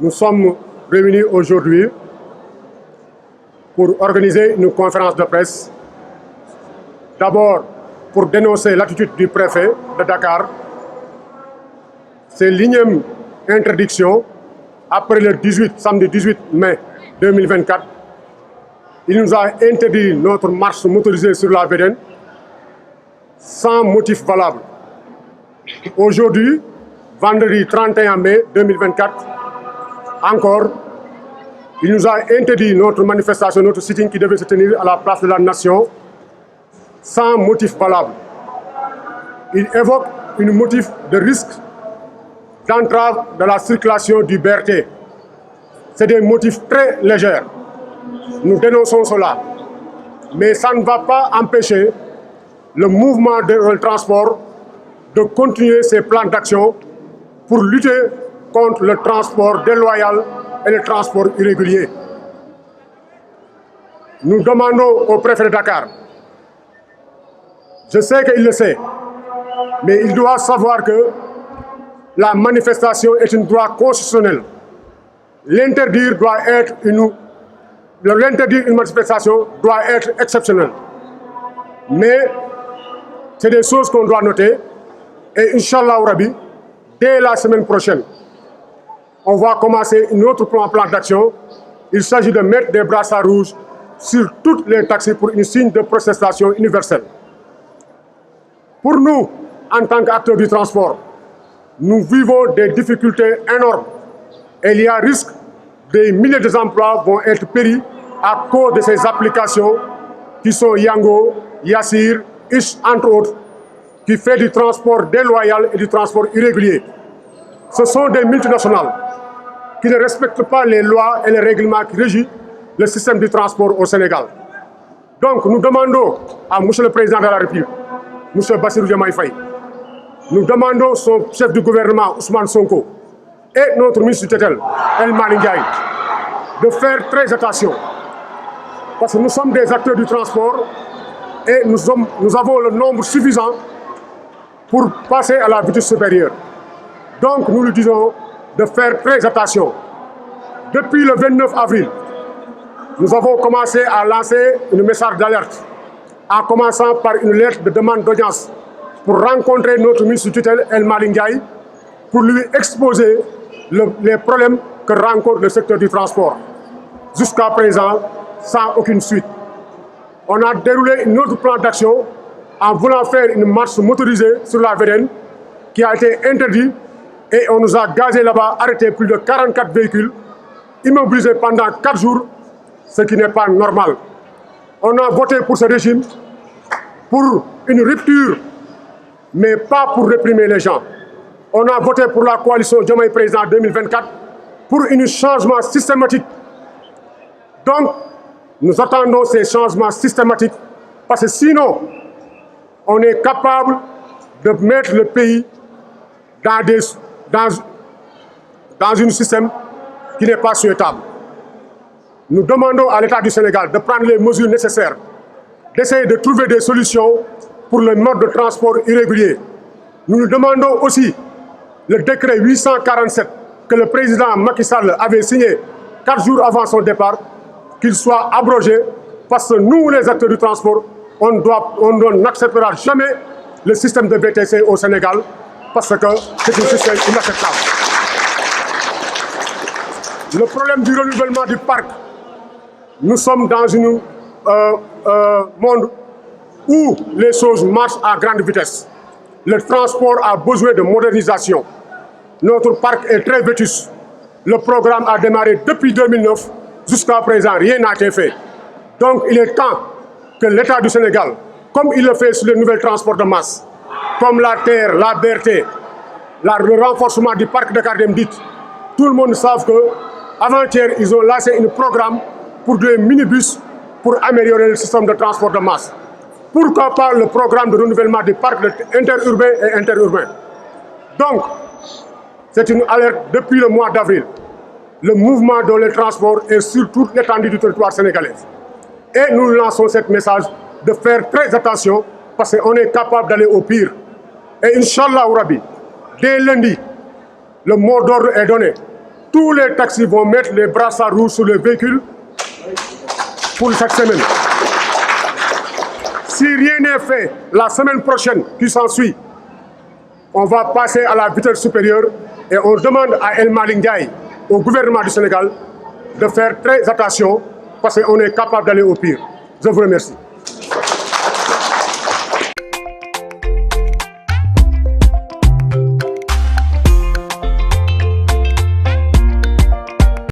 Nous sommes réunis aujourd'hui pour organiser une conférence de presse. D'abord, pour dénoncer l'attitude du préfet de Dakar, ses l'énième interdiction après le samedi 18 mai 2024. Il nous a interdit notre marche motorisée sur la VDN sans motif valable. Aujourd'hui, vendredi 31 mai 2024, encore, il nous a interdit notre manifestation, notre sitting qui devait se tenir à la place de la Nation sans motif valable. Il évoque un motif de risque d'entrave de la circulation du BRT. C'est des motifs très légers. Nous dénonçons cela. Mais ça ne va pas empêcher le mouvement de transport de continuer ses plans d'action pour lutter contre le transport déloyal et le transport irrégulier. Nous demandons au préfet de Dakar, je sais qu'il le sait, mais il doit savoir que la manifestation est un droit constitutionnel. L'interdire une manifestation doit être exceptionnel. Mais c'est des choses qu'on doit noter. Et Inch'Allah Rabi, dès la semaine prochaine, on va commencer un autre plan d'action. Il s'agit de mettre des brassards rouges sur toutes les taxis pour un signe de protestation universelle. Pour nous, en tant qu'acteurs du transport, nous vivons des difficultés énormes. Et il y a risque des milliers d'emplois vont être péris à cause de ces applications qui sont Yango, Yassir, Ish, entre autres, qui fait du transport déloyal et du transport irrégulier. Ce sont des multinationales qui ne respectent pas les lois et les règlements qui régissent le système du transport au Sénégal. Donc nous demandons à M. le Président de la République, M. Bassirou Diomaye Faye, nous demandons son chef du gouvernement, Ousmane Sonko, et notre ministre du tutelle, El Malick Ndiaye, de faire très attention. Parce que nous sommes des acteurs du transport et nous avons le nombre suffisant pour passer à la vitesse supérieure. Donc nous lui disons de faire très attention. Depuis le 29 avril, nous avons commencé à lancer un message d'alerte, en commençant par une lettre de demande d'audience pour rencontrer notre ministre du tutelle, El Malick Ndiaye, pour lui exposer les problèmes que rencontre le secteur du transport. Jusqu'à présent, sans aucune suite. On a déroulé un autre plan d'action en voulant faire une marche motorisée sur la VDN qui a été interdit et on nous a gazé là-bas, arrêté plus de 44 véhicules, immobilisés pendant 4 jours, ce qui n'est pas normal. On a voté pour ce régime pour une rupture, mais pas pour réprimer les gens. On a voté pour la coalition Diomaye Président 2024 pour un changement systématique. Donc, nous attendons ces changements systématiques parce que sinon, on est capable de mettre le pays dans un système qui n'est pas souhaitable. Nous demandons à l'État du Sénégal de prendre les mesures nécessaires, d'essayer de trouver des solutions pour le mode de transport irrégulier. Nous demandons aussi le décret 847 que le président Macky Sall avait signé 4 jours avant son départ, qu'il soit abrogé, parce que nous, les acteurs du transport, on n'acceptera jamais le système de VTC au Sénégal, parce que c'est un système inacceptable. Le problème du renouvellement du parc, nous sommes dans un monde où les choses marchent à grande vitesse. Le transport a besoin de modernisation. Notre parc est très vétuste. Le programme a démarré depuis 2009. Jusqu'à présent, rien n'a été fait. Donc, il est temps que l'État du Sénégal, comme il le fait sur les nouveaux transports de masse, comme la terre, la BRT, le renforcement du parc de Kardemdit, tout le monde sait qu'avant-hier, ils ont lancé un programme pour des minibus pour améliorer le système de transport de masse. Pourquoi pas le programme de renouvellement du parc interurbain et interurbain? Donc, c'est une alerte depuis le mois d'avril. Le mouvement dans les transports est sur toute l'étendue du territoire sénégalais. Et nous lançons ce message de faire très attention parce qu'on est capable d'aller au pire. Et Inch'Allah Rabi, dès lundi, le mot d'ordre est donné. tous les taxis vont mettre les brassards rouges sur les véhicules pour chaque semaine. Si rien n'est fait la semaine prochaine qui s'ensuit, on va passer à la vitesse supérieure et on demande à El Malick Ndiaye, au gouvernement du Sénégal, de faire très attention parce qu'on est capable d'aller au pire. Je vous remercie.